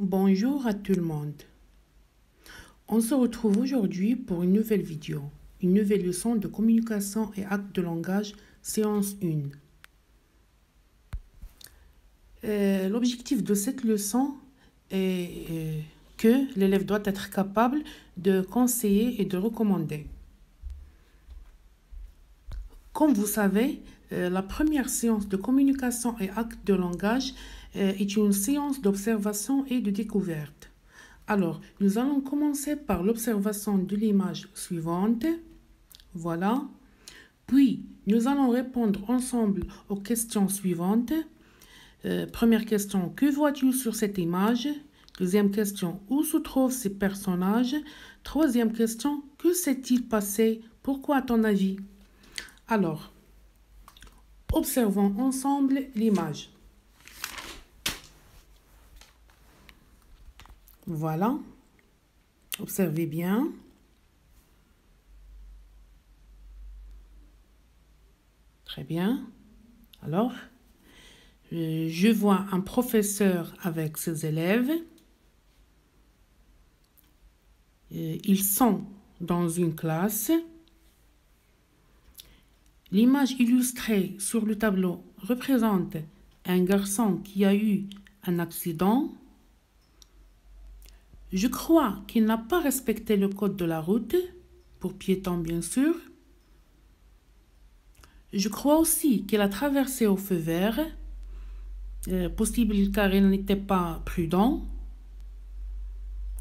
Bonjour à tout le monde. On se retrouve aujourd'hui pour une nouvelle vidéo, une nouvelle leçon de communication et actes de langage, séance 1. L'objectif de cette leçon est que l'élève doit être capable de conseiller et de recommander. Comme vous savez, la première séance de communication et actes de langage est une séance d'observation et de découverte. Alors, nous allons commencer par l'observation de l'image suivante. Voilà. Puis, nous allons répondre ensemble aux questions suivantes. Première question, que vois-tu sur cette image? Deuxième question, où se trouvent ces personnages? Troisième question, que s'est-il passé? Pourquoi à ton avis? Alors, observons ensemble l'image. Voilà. Observez bien. Très bien. Alors, je vois un professeur avec ses élèves. Ils sont dans une classe. L'image illustrée sur le tableau représente un garçon qui a eu un accident. Je crois qu'il n'a pas respecté le code de la route, pour piétons bien sûr. Je crois aussi qu'il a traversé au feu vert, possible car il n'était pas prudent.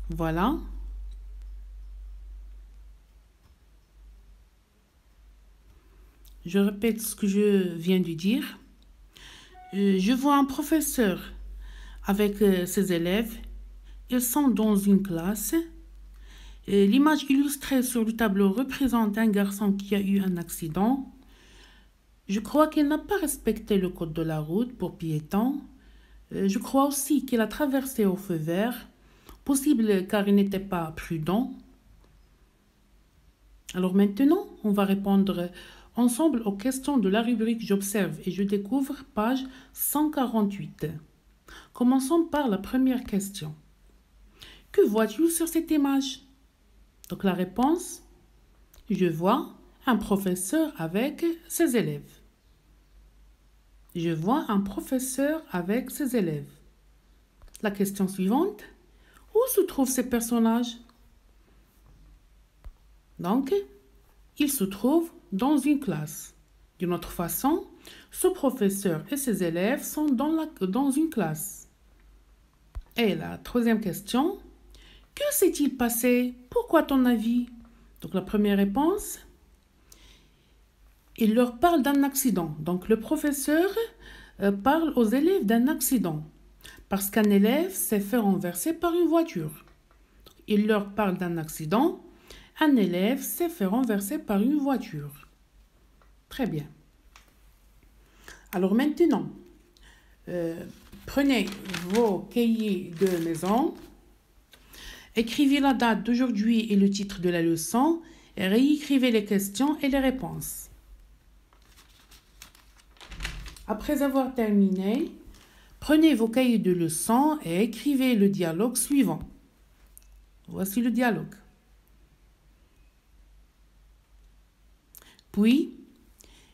Voilà. Je répète ce que je viens de dire. Je vois un professeur avec ses élèves. Ils sont dans une classe. L'image illustrée sur le tableau représente un garçon qui a eu un accident. Je crois qu'il n'a pas respecté le code de la route pour piétons. Je crois aussi qu'il a traversé au feu vert, possible car il n'était pas prudent. Alors maintenant, on va répondre ensemble aux questions de la rubrique J'observe et je découvre, page 148. Commençons par la première question. Que vois-tu sur cette image? Donc la réponse, je vois un professeur avec ses élèves. Je vois un professeur avec ses élèves. La question suivante, où se trouvent ces personnages? Donc, ils se trouvent dans une classe. D'une autre façon, ce professeur et ses élèves sont dans une classe. Et la troisième question, que s'est-il passé? Pourquoi à ton avis? Donc la première réponse, il leur parle d'un accident. Donc le professeur parle aux élèves d'un accident. Parce qu'un élève s'est fait renverser par une voiture. Il leur parle d'un accident. Un élève s'est fait renverser par une voiture. Très bien. Alors maintenant, prenez vos cahiers de maison. Écrivez la date d'aujourd'hui et le titre de la leçon. Et réécrivez les questions et les réponses. Après avoir terminé, prenez vos cahiers de leçons et écrivez le dialogue suivant. Voici le dialogue. Puis,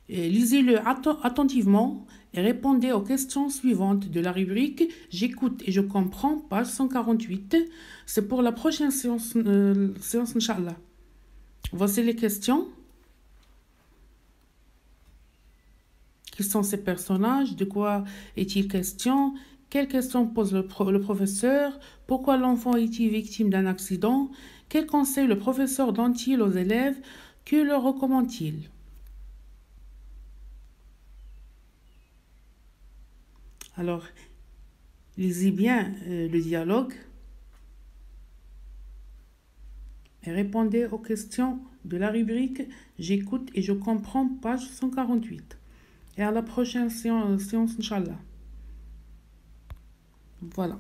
lisez-le attentivement et répondez aux questions suivantes de la rubrique « J'écoute et je comprends » page 148. C'est pour la prochaine séance, Inch'Allah. Voici les questions. Qui sont ces personnages? De quoi est-il question? Quelles questions pose le professeur? Pourquoi l'enfant est-il victime d'un accident? Quel conseil le professeur donne-t-il aux élèves? Que leur recommande-t-il? Alors, lisez bien le dialogue et répondez aux questions de la rubrique « J'écoute et je comprends » page 148. Et à la prochaine séance, Inch'Allah. Voilà.